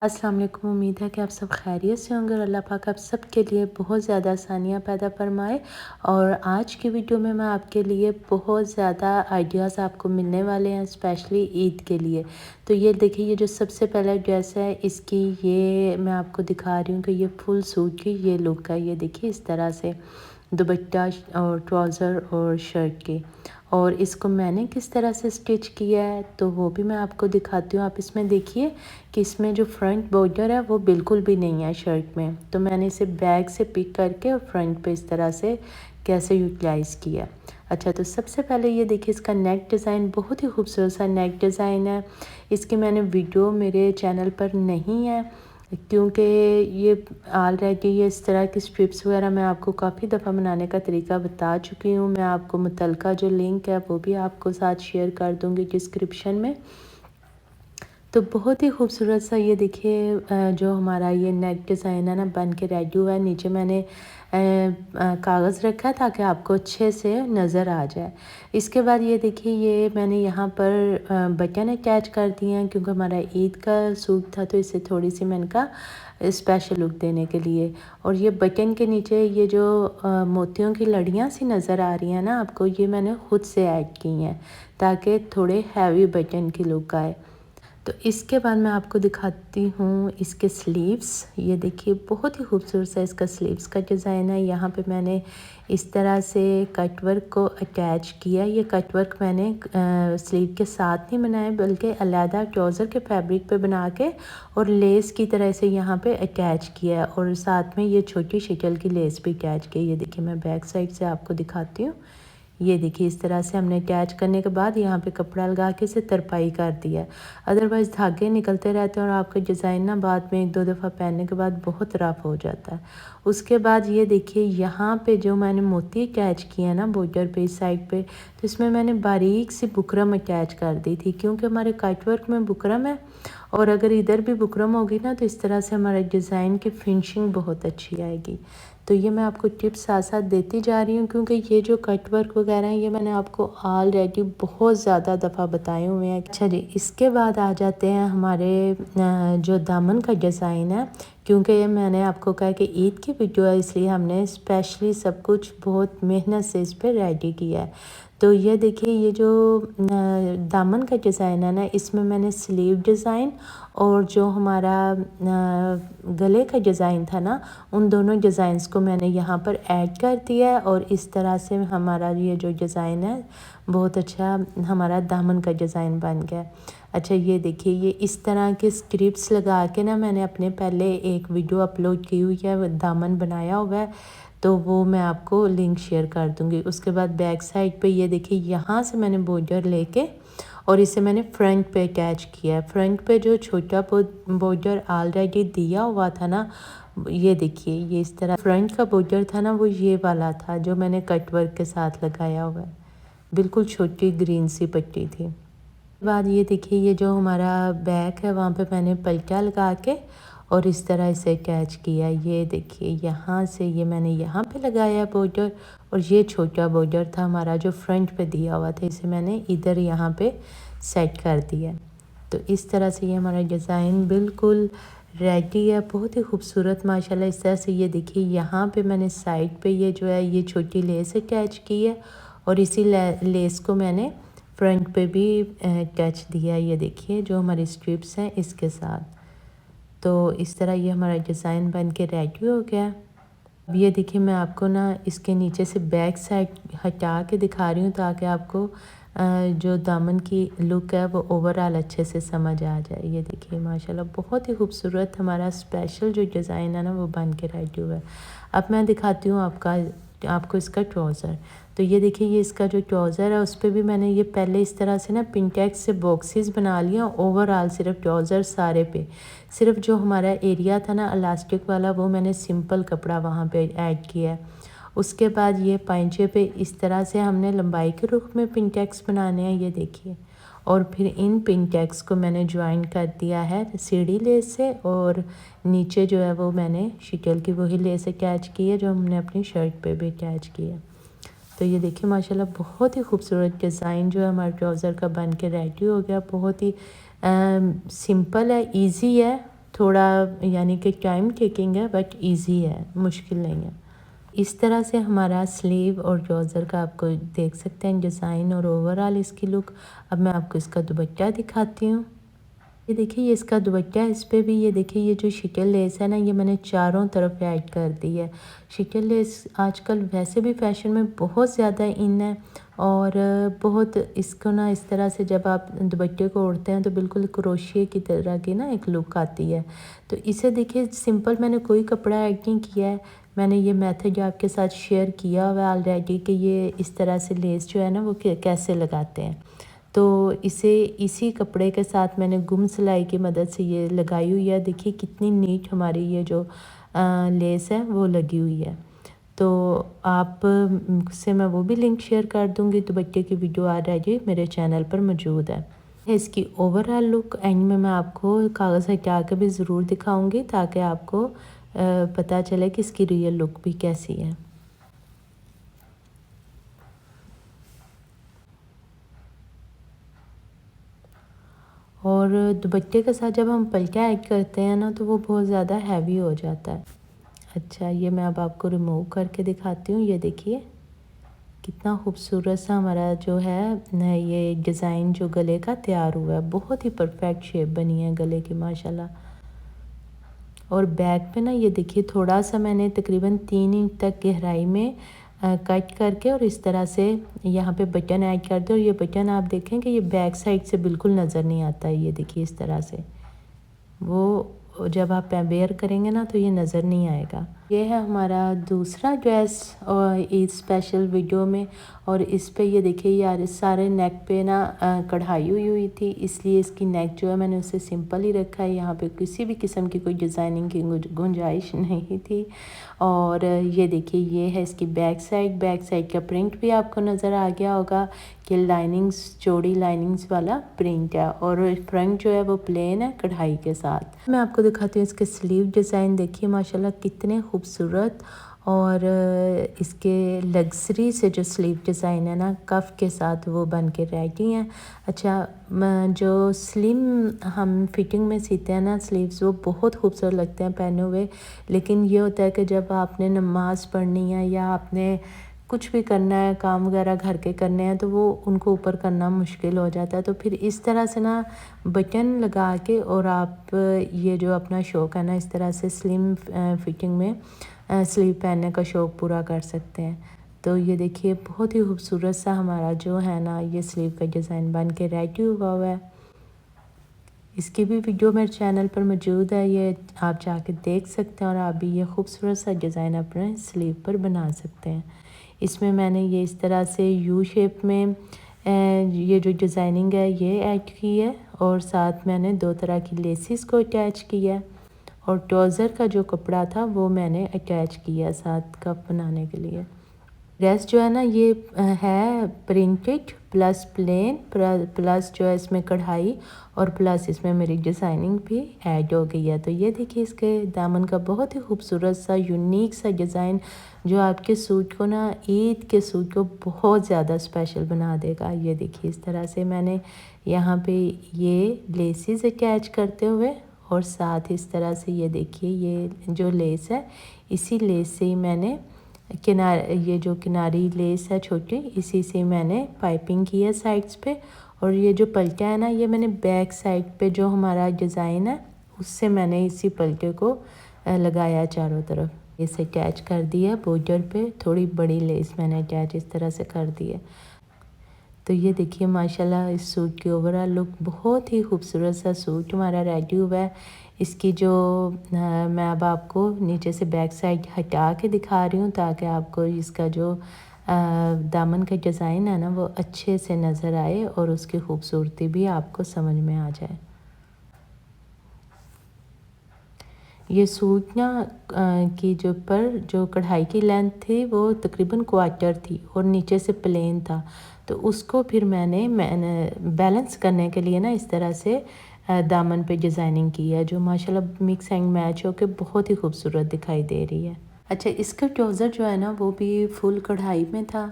अस्सलाम वालेकुम। उम्मीद है कि आप सब खैरियत से होंगे और अल्लाह पाक आप सब के लिए बहुत ज़्यादा आसानियाँ पैदा फरमाए। और आज की वीडियो में मैं आपके लिए बहुत ज़्यादा आइडियाज़ आपको मिलने वाले हैं, स्पेशली ईद के लिए। तो ये देखिए, ये जो सबसे पहला ड्रेस है इसकी, ये मैं आपको दिखा रही हूँ कि ये फुल सूट की ये लुक है। ये देखिए इस तरह से दुपट्टा और ट्राउज़र और शर्ट के, और इसको मैंने किस तरह से स्टिच किया है तो वो भी मैं आपको दिखाती हूँ। आप इसमें देखिए कि इसमें जो फ्रंट बॉर्डर है वो बिल्कुल भी नहीं है शर्ट में, तो मैंने इसे बैक से पिक करके और फ्रंट पे इस तरह से कैसे यूटिलाइज़ किया। अच्छा, तो सबसे पहले ये देखिए इसका नेक डिज़ाइन बहुत ही खूबसूरत सा नेक डिज़ाइन है। इसकी मैंने वीडियो मेरे चैनल पर नहीं है, क्योंकि ये ऑलरेडी ये इस तरह की स्ट्रिप्स वगैरह मैं आपको काफ़ी दफ़ा बनाने का तरीका बता चुकी हूँ। मैं आपको मुतलका जो लिंक है वो भी आपको साथ शेयर कर दूँगी डिस्क्रिप्शन में। तो बहुत ही खूबसूरत सा ये देखिए जो हमारा ये नेक डिज़ाइन है ना बन के रेडी हुआ है। नीचे मैंने कागज़ रखा है ताकि आपको अच्छे से नज़र आ जाए। इसके बाद ये देखिए, ये मैंने यहाँ पर बटन अटैच कर दिए हैं, क्योंकि हमारा ईद का सूट था तो इसे थोड़ी सी मैंने कहा स्पेशल लुक देने के लिए। और ये बटन के नीचे ये जो मोतियों की लड़ियाँ सी नज़र आ रही हैं ना आपको, ये मैंने ख़ुद से ऐड की हैं ताकि थोड़े हैवी बटन की लुक आए। तो इसके बाद मैं आपको दिखाती हूँ इसके स्लीव्स। ये देखिए बहुत ही खूबसूरत सा इसका स्लीव्स का डिज़ाइन है। यहाँ पे मैंने इस तरह से कट वर्क को अटैच किया। ये कट वर्क मैंने स्लीव के साथ नहीं बनाया, बल्कि अलहदा ट्राउज़र के फैब्रिक पे बना के और लेस की तरह से यहाँ पे अटैच किया है, और साथ में ये छोटी शक्ल की लेस भी अटैच की। ये देखिए मैं बैक साइड से आपको दिखाती हूँ। ये देखिए इस तरह से हमने अटैच करने के बाद यहाँ पे कपड़ा लगा के इसे तरपाई कर दिया। अदरवाइज़ धागे निकलते रहते हैं और आपका डिज़ाइन ना बाद में एक दो दफ़ा पहनने के बाद बहुत रफ हो जाता है। उसके बाद ये देखिए यहाँ पे जो मैंने मोती अटैच किया है ना बॉर्डर पे इस साइड पे, तो इसमें मैंने बारीक सी बुकरम अटैच कर दी थी, क्योंकि हमारे कट वर्क में बुकरम है, और अगर इधर भी बुकरम होगी ना तो इस तरह से हमारे डिज़ाइन की फिनिशिंग बहुत अच्छी आएगी। तो ये मैं आपको टिप्स साथ साथ देती जा रही हूँ, क्योंकि ये जो कट वर्क वगैरह हैं ये मैंने आपको ऑलरेडी बहुत ज़्यादा दफ़ा बताए हुए हैं। अच्छा जी, इसके बाद आ जाते हैं हमारे जो दामन का डिज़ाइन है। क्योंकि ये मैंने आपको कहा कि ईद की वीडियो है, इसलिए हमने स्पेशली सब कुछ बहुत मेहनत से इस पर रेडी किया है। तो ये देखिए, ये जो दामन का डिज़ाइन है ना, इसमें मैंने स्लीव डिज़ाइन और जो हमारा गले का डिज़ाइन था ना, उन दोनों डिज़ाइंस को मैंने यहाँ पर ऐड कर दिया है, और इस तरह से हमारा ये जो डिज़ाइन है बहुत अच्छा हमारा दामन का डिज़ाइन बन गया। अच्छा, ये देखिए, ये इस तरह के स्ट्रिप्स लगा के ना मैंने अपने पहले एक वीडियो अपलोड की हुई है, दामन बनाया हुआ है, तो वो मैं आपको लिंक शेयर कर दूँगी। उसके बाद बैक साइड पे ये देखिए, यहाँ से मैंने बॉर्डर लेके और इसे मैंने फ्रंट पे अटैच किया है। फ्रंट पे जो छोटा बॉर्डर ऑलरेडी दिया हुआ था ना, ये देखिए, ये इस तरह फ्रंट का बॉर्डर था ना, वो ये वाला था जो मैंने कट वर्क के साथ लगाया हुआ है। बिल्कुल छोटी ग्रीन सी पट्टी थी। बाद ये देखिए, ये जो हमारा बैक है वहाँ पे मैंने पलटा लगा के और इस तरह इसे अटैच किया। ये देखिए, यहाँ से ये मैंने यहाँ पे लगाया बॉर्डर, और ये छोटा बॉर्डर था हमारा जो फ्रंट पे दिया हुआ था, इसे मैंने इधर यहाँ पे सेट कर दिया। तो इस तरह से ये हमारा डिज़ाइन बिल्कुल रेडी है, बहुत ही खूबसूरत माशाल्लाह। इस तरह से ये देखिए, यहाँ पे मैंने साइड पे ये जो है ये छोटी लेस अटैच की है, और इसी लेस को मैंने फ्रंट पे भी अटैच दिया। ये देखिए जो हमारी स्ट्रिप्स हैं इसके साथ। तो इस तरह ये हमारा डिज़ाइन बन के रेडी हो गया। अब ये देखिए, मैं आपको ना इसके नीचे से बैक साइड हटा के दिखा रही हूँ, ताकि आपको जो दामन की लुक है वो ओवरऑल अच्छे से समझ आ जाए। ये देखिए माशाल्लाह बहुत ही खूबसूरत हमारा स्पेशल जो डिज़ाइन है ना वो बन के रेडी हुआ है। अब मैं दिखाती हूँ आपको इसका ट्राउज़र। तो ये देखिए, ये इसका जो ट्राउज़र है उस पर भी मैंने ये पहले इस तरह से ना पिनटेक्स से बॉक्सेस बना लिया। ओवरऑल सिर्फ ट्राउज़र सारे पे सिर्फ जो हमारा एरिया था ना इलास्टिक वाला, वो मैंने सिंपल कपड़ा वहाँ पे ऐड किया है। उसके बाद ये पाइंचे पे इस तरह से हमने लंबाई के रुख में पिनटेक्स बनाने हैं, ये देखिए। और फिर इन पिनटेक्स को मैंने ज्वाइन कर दिया है सीढ़ी लेस से, और नीचे जो है वो मैंने शिकल की वही लेस अटैच की है जो हमने अपनी शर्ट पे भी अटैच की है। तो ये देखिए माशाल्लाह बहुत ही खूबसूरत डिज़ाइन जो है हमारे ट्राउज़र का बन के रेडी हो गया। बहुत ही सिंपल है, इजी है, थोड़ा यानी कि टाइम टेकिंग है बट इजी है, मुश्किल नहीं है। इस तरह से हमारा स्लीव और ट्राउज़र का आपको देख सकते हैं डिज़ाइन और ओवरऑल इसकी लुक। अब मैं आपको इसका दुपट्टा दिखाती हूँ। ये देखिए ये इसका दुपट्टा है, इस पे भी ये देखिए ये जो शिकल लेस है ना, ये मैंने चारों तरफ ऐड कर दी है। शिकल लेस आजकल वैसे भी फैशन में बहुत ज़्यादा इन है और बहुत इसको ना इस तरह से जब आप दुपट्टे को ओढ़ते हैं तो बिल्कुल क्रोशिया की तरह की ना एक लुक आती है। तो इसे देखिए सिंपल मैंने कोई कपड़ा ऐड नहीं किया है, मैंने ये मेथड आपके साथ शेयर किया हुआ है ऑलरेडी कि ये इस तरह से लेस जो है ना वो कैसे लगाते हैं। तो इसे इसी कपड़े के साथ मैंने गुम सिलाई की मदद से ये लगाई हुई है। देखिए कितनी नीट हमारी ये जो लेस है वो लगी हुई है। तो आप से मैं वो भी लिंक शेयर कर दूँगी, दुपट्टे की वीडियो ऑलरेडी मेरे चैनल पर मौजूद है। इसकी ओवरऑल लुक एंड में मैं आपको कागज़ हटा के भी ज़रूर दिखाऊँगी ताकि आपको पता चले कि इसकी रियल लुक भी कैसी है। और दुपट्टे के साथ जब हम पल्टा ऐड करते हैं ना तो वो बहुत ज़्यादा हैवी हो जाता है। अच्छा ये मैं अब आपको रिमूव करके दिखाती हूँ। ये देखिए कितना खूबसूरत सा हमारा जो है ये डिज़ाइन जो गले का तैयार हुआ है, बहुत ही परफेक्ट शेप बनी है गले की माशाल्लाह। और बैक पे ना ये देखिए थोड़ा सा मैंने तकरीबन 3 इंच तक गहराई में कट करके और इस तरह से यहाँ पे बटन ऐड कर दो। और ये बटन आप देखें कि ये बैक साइड से बिल्कुल नज़र नहीं आता है। ये देखिए इस तरह से वो जब आप वेयर करेंगे ना तो ये नज़र नहीं आएगा। ये है हमारा दूसरा ड्रेस और इस स्पेशल वीडियो में। और इस पे ये देखिए यार सारे नेक पे ना कढ़ाई हुई थी, इसलिए इसकी नेक जो है मैंने उसे सिंपल ही रखा है। यहाँ पे किसी भी किस्म की कोई डिज़ाइनिंग की गुंजाइश नहीं थी। और ये देखिए ये है इसकी बैक साइड का प्रिंट भी आपको नज़र आ गया होगा कि लाइनिंग्स चौड़ी लाइनिंग्स वाला प्रिंट है। और फ्रंट जो है वो प्लेन है कढ़ाई के साथ। मैं आपको दिखाती हूँ इसके स्लीव डिज़ाइन। देखिए माशाल्लाह कितने खूबसूरत और इसके लग्जरी से जो स्लीव डिज़ाइन है ना कफ के साथ वो बन के रेडी हैं। अच्छा जो स्लिम हम फिटिंग में सीते हैं ना स्लीव्स वो बहुत खूबसूरत लगते हैं पहने हुए। लेकिन ये होता है कि जब आपने नमाज़ पढ़नी है या आपने कुछ भी करना है, काम वगैरह घर के करने हैं तो वो उनको ऊपर करना मुश्किल हो जाता है। तो फिर इस तरह से ना बटन लगा के और आप ये जो अपना शौक़ है ना इस तरह से स्लिम फिटिंग में स्लीव पहनने का शौक़ पूरा कर सकते हैं। तो ये देखिए बहुत ही खूबसूरत सा हमारा जो है ना ये स्लीव का डिज़ाइन बन के रेडी हुआ है। इसकी भी वीडियो मेरे चैनल पर मौजूद है, ये आप जाके देख सकते हैं और आप भी ये खूबसूरत सा डिज़ाइन अपने स्लीव पर बना सकते हैं। इसमें मैंने ये इस तरह से यू शेप में ये जो डिज़ाइनिंग है ये ऐड की है और साथ मैंने 2 तरह की लेसिस को अटैच किया है। और ट्राउज़र का जो कपड़ा था वो मैंने अटैच किया साथ कप बनाने के लिए। ड्रेस जो है ना ये है प्रिंटेड प्लस प्लेन प्लस जो है इसमें कढ़ाई और प्लस इसमें मेरी डिज़ाइनिंग भी ऐड हो गई है। तो ये देखिए इसके दामन का बहुत ही खूबसूरत सा यूनिक सा डिज़ाइन जो आपके सूट को ना ईद के सूट को बहुत ज़्यादा स्पेशल बना देगा। ये देखिए इस तरह से मैंने यहाँ पे ये लेसिस अटैच करते हुए और साथ इस तरह से ये देखिए ये जो लेस है इसी लेस से ही मैंने ये जो किनारी लेस है छोटी इसी से मैंने पाइपिंग की है साइड्स पे। और ये जो पल्टा है ना ये मैंने बैक साइड पे जो हमारा डिज़ाइन है उससे मैंने इसी पल्टे को लगाया चारों तरफ। इसे अटैच कर दिया बॉर्डर पे, थोड़ी बड़ी लेस मैंने अटैच इस तरह से कर दी है। तो ये देखिए माशाल्लाह इस सूट की ओवरऑल लुक बहुत ही खूबसूरत सा सूट हमारा रेडी हुआ है। इसकी जो मैं अब आपको नीचे से बैक साइड हटा के दिखा रही हूँ ताकि आपको इसका जो दामन का डिज़ाइन है ना वो अच्छे से नज़र आए और उसकी खूबसूरती भी आपको समझ में आ जाए। ये सूट ना की जो कढ़ाई की लेंथ थी वो तकरीबन क्वार्टर थी और नीचे से प्लेन था। तो उसको फिर मैंने बैलेंस करने के लिए ना इस तरह से दामन पे डिज़ाइनिंग की है जो माशाल्लाह मिक्स एंड मैच होके बहुत ही खूबसूरत दिखाई दे रही है। अच्छा इसका ट्राउज़र जो है ना वो भी फुल कढ़ाई में था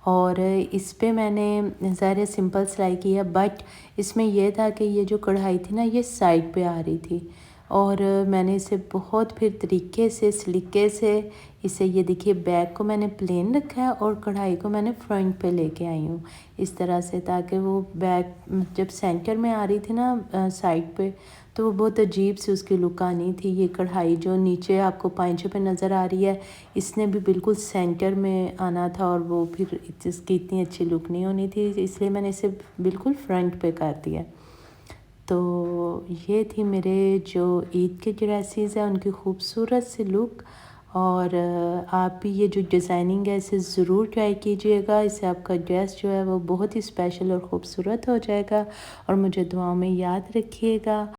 और इस पे मैंने ज़ाहिर सिंपल सिलाई की है बट इसमें यह था कि ये जो कढ़ाई थी ना ये साइड पे आ रही थी और मैंने इसे बहुत फिर तरीके से सलीके से इसे, ये देखिए बैक को मैंने प्लेन रखा है और कढ़ाई को मैंने फ्रंट पे लेके आई हूँ इस तरह से, ताकि वो बैक जब सेंटर में आ रही थी ना साइड पे, तो वो बहुत अजीब सी उसकी लुक आनी थी। ये कढ़ाई जो नीचे आपको पाइंचे पे नज़र आ रही है, इसने भी बिल्कुल सेंटर में आना था और वो फिर इसकी इतनी अच्छी लुक नहीं होनी थी, इसलिए मैंने इसे बिल्कुल फ्रंट पे कर दिया। तो ये थी मेरे जो ईद के ड्रेसेस हैं उनकी खूबसूरत सी लुक। और आप भी ये जो डिज़ाइनिंग है इसे ज़रूर ट्राई कीजिएगा, इससे आपका ड्रेस जो है वो बहुत ही स्पेशल और ख़ूबसूरत हो जाएगा। और मुझे दुआओं में याद रखिएगा।